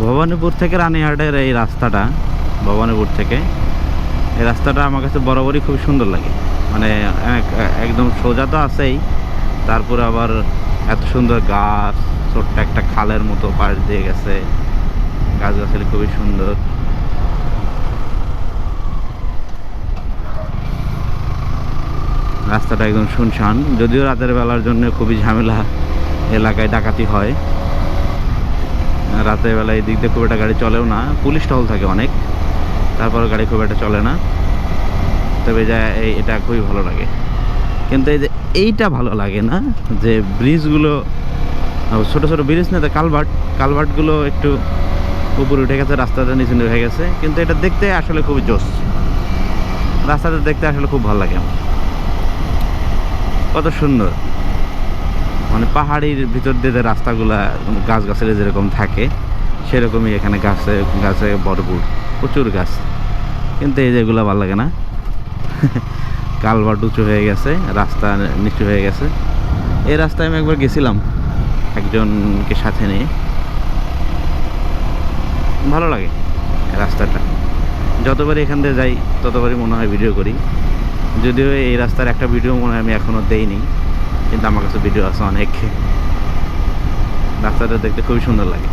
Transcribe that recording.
ভবানীপুর থেকে রানীহাটের এই রাস্তাটা, ভবানীপুর থেকে এই রাস্তাটা আমার কাছে বরাবরই খুব সুন্দর লাগে। মানে একদম সোজা তো আছেই, তারপরে আবার এত সুন্দর গাছ, ছোট্ট একটা খালের মতো পাশ দিয়ে গেছে, গাছগাছালি খুবই সুন্দর। রাস্তাটা একদম শুনশান, যদিও রাতের বেলার জন্য খুবই ঝামেলা, এলাকায় ডাকাতি হয়। রাতের বেলা এই দিক দিয়ে খুব একটা গাড়ি চলেও না, পুলিশ টহল থাকে অনেক, তারপর গাড়ি খুব একটা চলে না। তবে এটা খুবই ভালো লাগে। কিন্তু এই যে এইটা ভালো লাগে না যে ব্রিজগুলো, ছোটো ছোটো ব্রিজ না, কালভার্টগুলো একটু উপরে উঠে গেছে, রাস্তাটা নিচে হয়ে গেছে, কিন্তু এটা দেখতে আসলে খুবই জোস। রাস্তাটা দেখতে আসলে খুব ভালো লাগে আমার, কত সুন্দর। মানে পাহাড়ির ভিতর দিয়ে যে রাস্তাগুলা, গাছগাছালি যেরকম থাকে সেরকমই এখানে গাছে গাছে ভরপুর, প্রচুর গাছ। কিন্তু এই যেগুলো ভালো লাগে না, কালভার্ট উঁচু হয়ে গেছে, রাস্তা নিচু হয়ে গেছে। এই রাস্তায় আমি একবার গেছিলাম একজনকে সাথে নিয়ে, ভালো লাগে রাস্তাটা। যতবারই এখান দিয়ে যাই ততবারই মনে হয় ভিডিও করি, যদিও এই রাস্তার একটা ভিডিও মনে হয় আমি এখনও দেইনি, কিন্তু আমার কাছে ভিডিও আছে অনেক। রাস্তাটা দেখতে খুবই সুন্দর লাগে।